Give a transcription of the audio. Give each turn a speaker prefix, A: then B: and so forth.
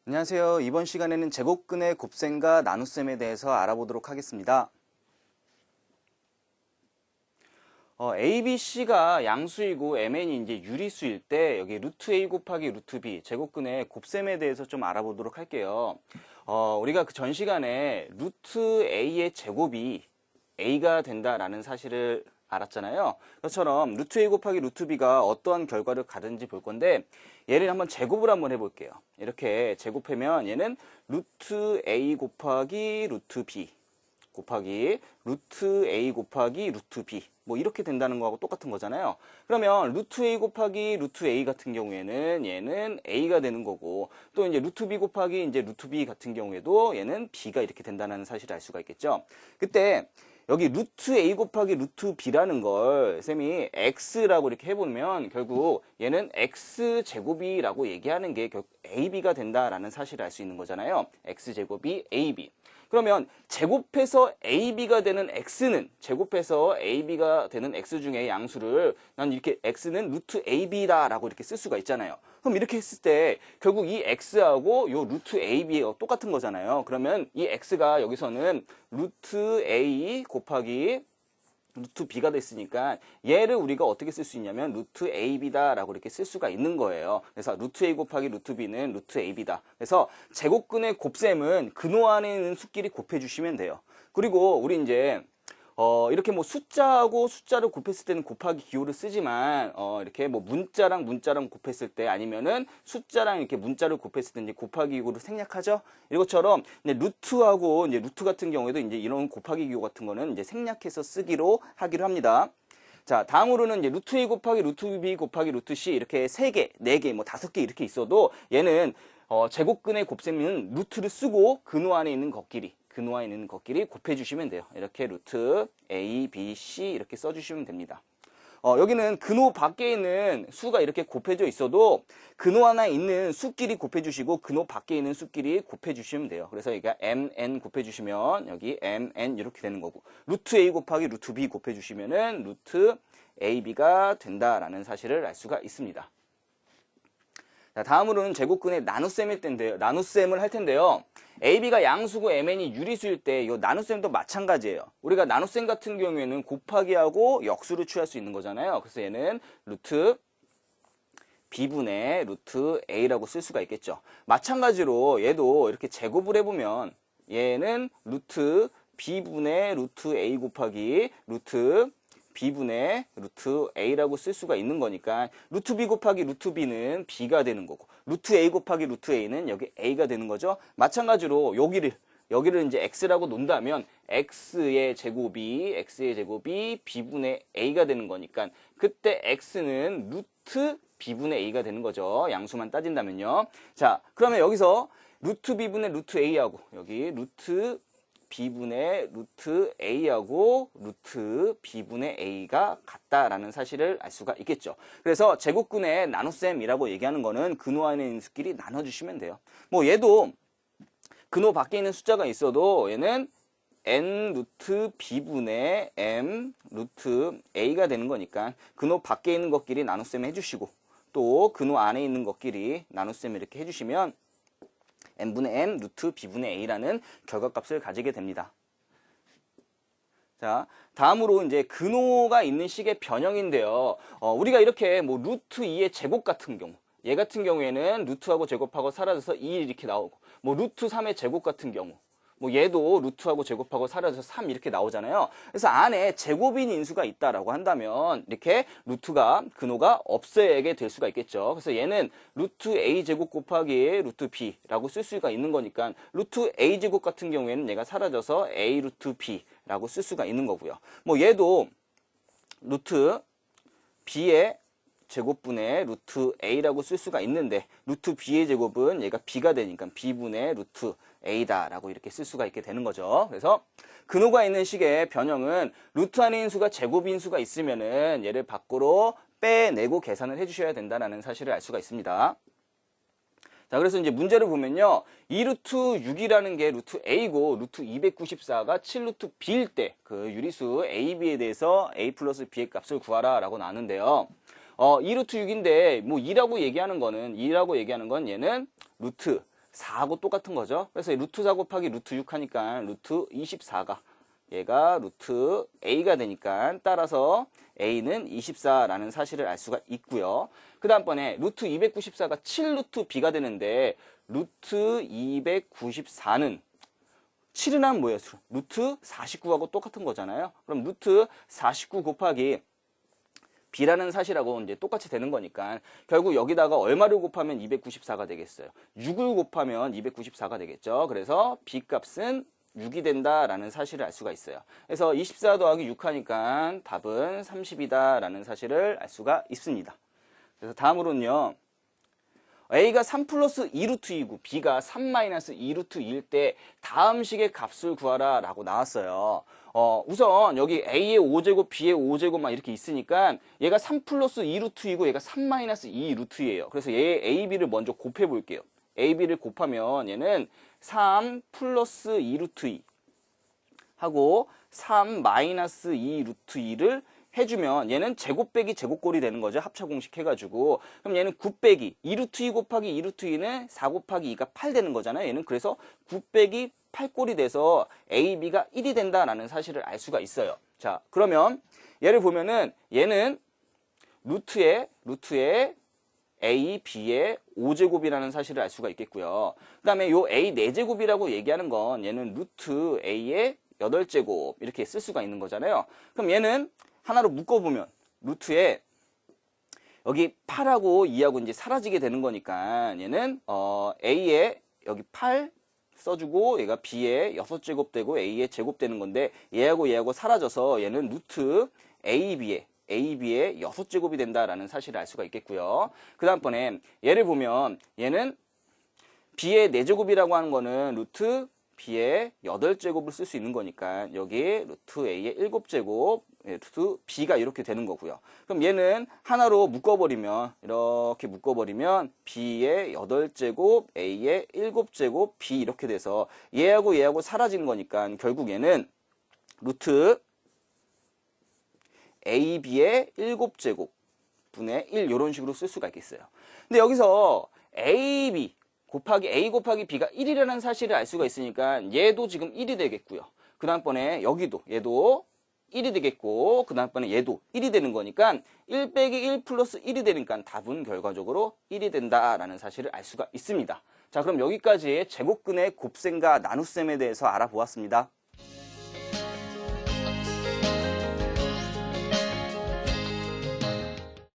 A: 안녕하세요. 이번 시간에는 제곱근의 곱셈과 나눗셈에 대해서 알아보도록 하겠습니다. A, B, C가 양수이고 MN이 이제 유리수일 때 여기 루트 A 곱하기 루트 B 제곱근의 곱셈에 대해서 좀 알아보도록 할게요. 우리가 그 전 시간에 루트 A의 제곱이 A가 된다라는 사실을 알았잖아요. 그것처럼 루트 A 곱하기 루트 B가 어떠한 결과를 가든지 볼 건데 얘를 한번 제곱을 한번 해볼게요. 이렇게 제곱하면 얘는 루트 A 곱하기 루트 B 곱하기 루트 A 곱하기 루트 B 뭐 이렇게 된다는 거하고 똑같은 거잖아요. 그러면 루트 A 곱하기 루트 A 같은 경우에는 얘는 A가 되는 거고, 또 이제 루트 B 곱하기 이제 루트 B 같은 경우에도 얘는 B가 이렇게 된다는 사실을 알 수가 있겠죠. 그때 여기 루트 A 곱하기 루트 B라는 걸 쌤이 X라고 이렇게 해보면 결국 얘는 X제곱이라고 얘기하는 게 결국 AB가 된다라는 사실을 알 수 있는 거잖아요. X제곱이 AB. 그러면 제곱해서 AB가 되는 X는, 제곱해서 AB가 되는 X 중에 양수를 난 이렇게 X는 루트 AB다 라고 이렇게 쓸 수가 있잖아요. 그럼 이렇게 했을 때 결국 이 X하고 요 루트 AB가 똑같은 거잖아요. 그러면 이 X가 여기서는 루트 A 곱하기 루트 B가 됐으니까 얘를 우리가 어떻게 쓸 수 있냐면 루트 AB다 라고 이렇게 쓸 수가 있는 거예요. 그래서 루트 A 곱하기 루트 B는 루트 AB다. 그래서 제곱근의 곱셈은 근호 안에 있는 수끼리 곱해주시면 돼요. 그리고 우리 이제 이렇게 뭐 숫자하고 숫자를 곱했을 때는 곱하기 기호를 쓰지만 이렇게 뭐 문자랑 문자랑 곱했을 때 아니면은 숫자랑 이렇게 문자를 곱했을 때 이제 곱하기 기호를 생략하죠. 이것처럼 이제 루트하고 이제 루트 같은 경우에도 이제 이런 곱하기 기호 같은 거는 이제 생략해서 쓰기로 하기로 합니다. 자, 다음으로는 이제 루트 A 곱하기 루트 B 곱하기 루트 C 이렇게 3개, 4개, 뭐 5개 이렇게 있어도 얘는 제곱근의 곱셈은 루트를 쓰고 근호 안에 있는 것끼리 근호 안에 있는 것끼리 곱해주시면 돼요. 이렇게 루트 A, B, C 이렇게 써주시면 됩니다. 여기는 근호 밖에 있는 수가 이렇게 곱해져 있어도 근호 안에 있는 수끼리 곱해주시고 근호 밖에 있는 수끼리 곱해주시면 돼요. 그래서 여기가 MN 곱해주시면 여기 MN 이렇게 되는 거고, 루트 A 곱하기 루트 B 곱해주시면은 루트 AB가 된다라는 사실을 알 수가 있습니다. 자, 다음으로는 제곱근의 나눗셈을 할 텐데요. AB가 양수고 MN이 유리수일 때 이 나눗셈도 마찬가지예요. 우리가 나눗셈 같은 경우에는 곱하기하고 역수를 취할 수 있는 거잖아요. 그래서 얘는 루트 B분의 루트 A라고 쓸 수가 있겠죠. 마찬가지로 얘도 이렇게 제곱을 해보면 얘는 루트 B분의 루트 A 곱하기 루트 B분의 루트 A라고 쓸 수가 있는 거니까 루트 B 곱하기 루트 B는 B가 되는 거고, 루트 A 곱하기 루트 A는 여기 A가 되는 거죠. 마찬가지로 여기를 이제 X라고 놓는다면 X의 제곱이 B분의 A가 되는 거니까 그때 X는 루트 B분의 A가 되는 거죠. 양수만 따진다면요. 자, 그러면 여기서 루트 B분의 루트 A하고 여기 루트 B분의 루트 A하고 루트 B분의 A가 같다라는 사실을 알 수가 있겠죠. 그래서 제곱근의 나눗셈이라고 얘기하는 거는 근호 안에 있는 수끼리 나눠주시면 돼요. 뭐 얘도 근호 밖에 있는 숫자가 있어도 얘는 N 루트 B분의 M 루트 A가 되는 거니까 근호 밖에 있는 것끼리 나눗셈 해주시고, 또 근호 안에 있는 것끼리 나눗셈 이렇게 해주시면 n분의 m 루트 b분의 a라는 결과값을 가지게 됩니다. 자, 다음으로 이제 근호가 있는 식의 변형인데요. 우리가 이렇게 뭐 루트 2의 제곱 같은 경우, 얘 같은 경우에는 루트하고 제곱하고 사라져서 2 이렇게 나오고, 뭐 루트 3의 제곱 같은 경우, 뭐 얘도 루트하고 제곱하고 사라져서 3 이렇게 나오잖아요. 그래서 안에 제곱인 인수가 있다라고 한다면 이렇게 근호가 없어야게 될 수가 있겠죠. 그래서 얘는 루트 A 제곱 곱하기 루트 B라고 쓸 수가 있는 거니까 루트 A 제곱 같은 경우에는 얘가 사라져서 A 루트 B라고 쓸 수가 있는 거고요. 뭐 얘도 루트 B의 제곱분의 루트 A라고 쓸 수가 있는데 루트 B의 제곱은 얘가 B가 되니까 B분의 루트 A다 라고 이렇게 쓸 수가 있게 되는 거죠. 그래서 근호가 있는 식의 변형은 루트 안에 있는 수가 제곱인 수가 있으면은 얘를 밖으로 빼내고 계산을 해주셔야 된다는 사실을 알 수가 있습니다. 자, 그래서 이제 문제를 보면요. 2루트 6이라는 게 루트 A고 루트 294가 7루트 B일 때 그 유리수 A, B에 대해서 A 플러스 B의 값을 구하라 라고 나왔는데요. 2루트 6인데 뭐 2라고 얘기하는 건 얘는 루트 4하고 똑같은 거죠. 그래서 루트 4 곱하기 루트 6 하니까 루트 24가 얘가 루트 A가 되니까 따라서 A는 24라는 사실을 알 수가 있고요. 그 다음번에 루트 294가 7루트 B가 되는데 루트 294는 7은 하면 뭐예요? 루트 49하고 똑같은 거잖아요. 그럼 루트 49 곱하기 B라는 사실하고 이제 똑같이 되는 거니까 결국 여기다가 얼마를 곱하면 294가 되겠어요? 6을 곱하면 294가 되겠죠. 그래서 B 값은 6이 된다라는 사실을 알 수가 있어요. 그래서 24 더하기 6 하니까 답은 30이다 라는 사실을 알 수가 있습니다. 그래서 다음으로는요. A가 3 플러스 2루트 2고 B가 3 마이너스 2루트 2일 때 다음 식의 값을 구하라 라고 나왔어요. 우선 여기 A의 5제곱, B의 5제곱 막 이렇게 있으니까 얘가 3 플러스 2루트 2고 얘가 3 마이너스 2루트 2예요. 그래서 얘 A, B를 먼저 곱해 볼게요. A, B를 곱하면 얘는 3 플러스 2루트 2 하고 3 마이너스 2루트 2를 해주면 얘는 제곱 빼기 제곱꼴이 되는 거죠. 합차 공식 해가지고. 그럼 얘는 9 빼기 2루트 2 곱하기 2루트 2는 4 곱하기 2가 8 되는 거잖아요. 얘는 그래서 9 빼기 8꼴이 돼서 A, B가 1이 된다라는 사실을 알 수가 있어요. 자, 그러면 얘를 보면은 얘는 루트에 A, B의 5제곱이라는 사실을 알 수가 있겠고요. 그 다음에 요 A 4제곱이라고 얘기하는 건 얘는 루트 A의 8제곱 이렇게 쓸 수가 있는 거잖아요. 그럼 얘는 하나로 묶어보면 루트에 여기 8하고 2하고 이제 사라지게 되는 거니까 얘는 A의 여기 8 써주고 얘가 B의 6제곱 되고 A의 제곱 되는 건데 얘하고 사라져서 얘는 루트 AB의 6제곱이 된다라는 사실을 알 수가 있겠고요. 그 다음번에 얘를 보면 얘는 B의 4제곱이라고 하는 거는 루트 B의 8제곱을 쓸 수 있는 거니까 여기 루트 A의 7제곱, 루트 B가 이렇게 되는 거고요. 그럼 얘는 하나로 묶어버리면 이렇게 묶어버리면 B의 8제곱, A의 7제곱, B 이렇게 돼서 얘하고 사라지는 거니까 결국 얘는 루트 AB의 7제곱 분의 1 이런 식으로 쓸 수가 있겠어요. 근데 여기서 AB 곱하기 A 곱하기 B가 1이라는 사실을 알 수가 있으니까 얘도 지금 1이 되겠고요. 그 다음번에 여기도 얘도 1이 되겠고 그 다음번에 얘도 1이 되는 거니까 1 빼기 1 플러스 1이 되니까 답은 결과적으로 1이 된다라는 사실을 알 수가 있습니다. 자, 그럼 여기까지 제곱근의 곱셈과 나눗셈에 대해서 알아보았습니다.